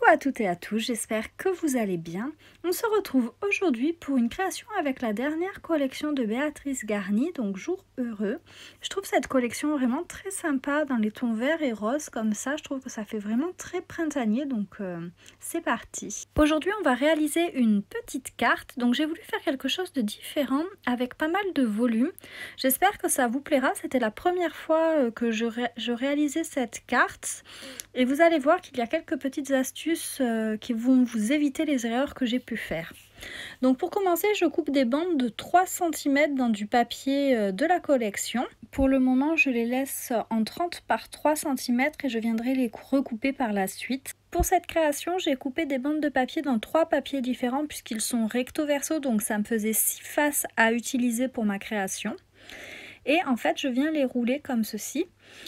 à toutes et à tous, j'espère que vous allez bien. On se retrouve aujourd'hui pour une création avec la dernière collection de Béatrice Garny, donc Jour Heureux. Je trouve cette collection vraiment très sympa dans les tons verts et roses comme ça. Je trouve que ça fait vraiment très printanier, donc c'est parti. Aujourd'hui, on va réaliser une petite carte, donc j'ai voulu faire quelque chose de différent avec pas mal de volume. J'espère que ça vous plaira. C'était la première fois que je réalisais cette carte et vous allez voir qu'il y a quelques petites astuces qui vont vous éviter les erreurs que j'ai pu faire. Donc pour commencer, je coupe des bandes de 3 cm dans du papier de la collection. Pour le moment, je les laisse en 30 par 3 cm et je viendrai les recouper par la suite. Pour cette création, j'ai coupé des bandes de papier dans 3 papiers différents puisqu'ils sont recto verso, donc ça me faisait 6 faces à utiliser pour ma création. Et en fait, je viens les rouler comme ceci.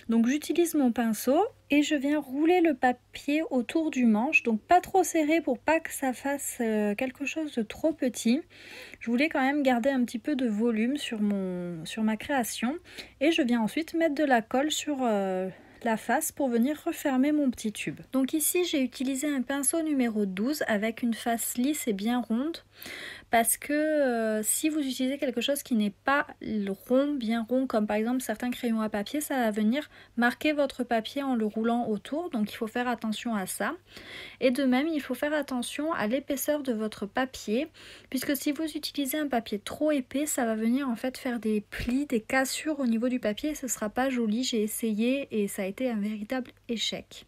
Donc j'utilise mon pinceau et je viens rouler le papier autour du manche. Donc pas trop serré pour pas que ça fasse quelque chose de trop petit. Je voulais quand même garder un petit peu de volume sur ma création. Et je viens ensuite mettre de la colle sur la face pour venir refermer mon petit tube. Donc ici, j'ai utilisé un pinceau numéro 12 avec une face lisse et bien ronde. Parce que si vous utilisez quelque chose qui n'est pas rond, bien rond, comme par exemple certains crayons à papier, ça va venir marquer votre papier en le roulant autour, donc il faut faire attention à ça. Et de même, il faut faire attention à l'épaisseur de votre papier, puisque si vous utilisez un papier trop épais, ça va venir en fait faire des plis, des cassures au niveau du papier, et ce ne sera pas joli. J'ai essayé et ça a été un véritable échec.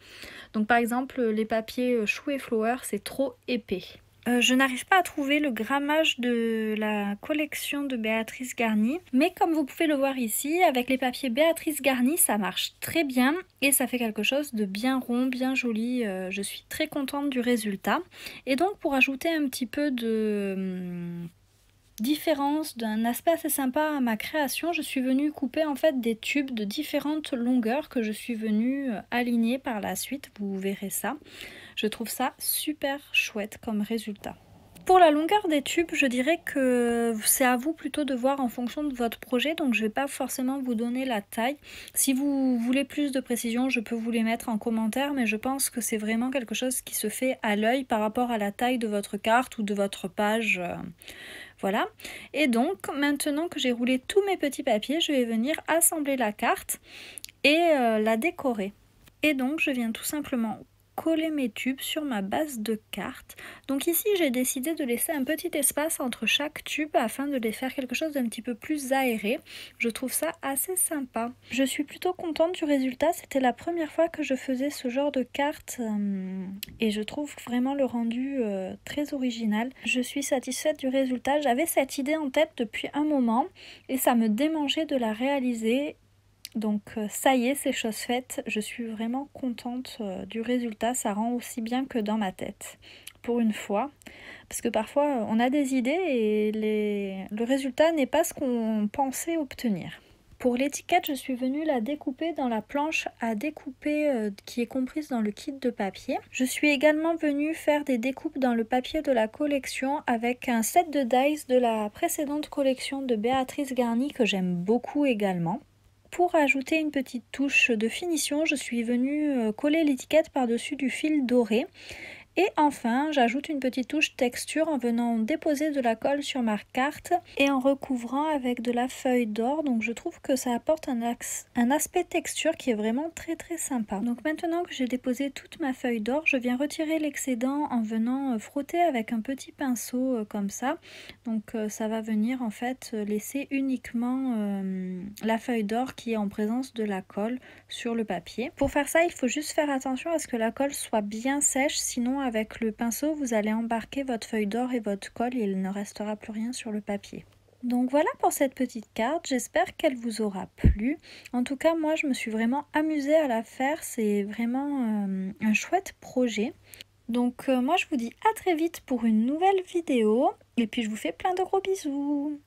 Donc par exemple, les papiers Chou et Flower, c'est trop épais. Je n'arrive pas à trouver le grammage de la collection de Béatrice Garny, mais comme vous pouvez le voir ici, avec les papiers Béatrice Garny, ça marche très bien et ça fait quelque chose de bien rond, bien joli. Je suis très contente du résultat. Et donc pour ajouter un petit peu de différence, d'un aspect assez sympa à ma création, je suis venue couper en fait des tubes de différentes longueurs que je suis venue aligner par la suite, vous verrez ça. Je trouve ça super chouette comme résultat. Pour la longueur des tubes, je dirais que c'est à vous plutôt de voir en fonction de votre projet, donc je ne vais pas forcément vous donner la taille. Si vous voulez plus de précision, je peux vous les mettre en commentaire, mais je pense que c'est vraiment quelque chose qui se fait à l'œil par rapport à la taille de votre carte ou de votre page. Voilà. Et donc, maintenant que j'ai roulé tous mes petits papiers, je vais venir assembler la carte et la décorer. Et donc, je viens tout simplement coller mes tubes sur ma base de carte. Donc ici, j'ai décidé de laisser un petit espace entre chaque tube afin de les faire quelque chose d'un petit peu plus aéré. Je trouve ça assez sympa. Je suis plutôt contente du résultat. C'était la première fois que je faisais ce genre de carte et je trouve vraiment le rendu très original. Je suis satisfaite du résultat. J'avais cette idée en tête depuis un moment et ça me démangeait de la réaliser. Donc ça y est, c'est chose faite, je suis vraiment contente du résultat, ça rend aussi bien que dans ma tête, pour une fois. Parce que parfois on a des idées et le résultat n'est pas ce qu'on pensait obtenir. Pour l'étiquette, je suis venue la découper dans la planche à découper qui est comprise dans le kit de papier. Je suis également venue faire des découpes dans le papier de la collection avec un set de dies de la précédente collection de Béatrice Garny que j'aime beaucoup également. Pour ajouter une petite touche de finition, je suis venue coller l'étiquette par-dessus du fil doré. Et enfin, j'ajoute une petite touche texture en venant déposer de la colle sur ma carte et en recouvrant avec de la feuille d'or. Donc je trouve que ça apporte un aspect texture qui est vraiment très très sympa. Donc maintenant que j'ai déposé toute ma feuille d'or, je viens retirer l'excédent en venant frotter avec un petit pinceau comme ça. Donc ça va venir en fait laisser uniquement la feuille d'or qui est en présence de la colle sur le papier. Pour faire ça, il faut juste faire attention à ce que la colle soit bien sèche, sinon avec le pinceau, vous allez embarquer votre feuille d'or et votre colle et il ne restera plus rien sur le papier. Donc voilà pour cette petite carte, j'espère qu'elle vous aura plu. En tout cas, moi je me suis vraiment amusée à la faire, c'est vraiment un chouette projet. Donc moi je vous dis à très vite pour une nouvelle vidéo et puis je vous fais plein de gros bisous.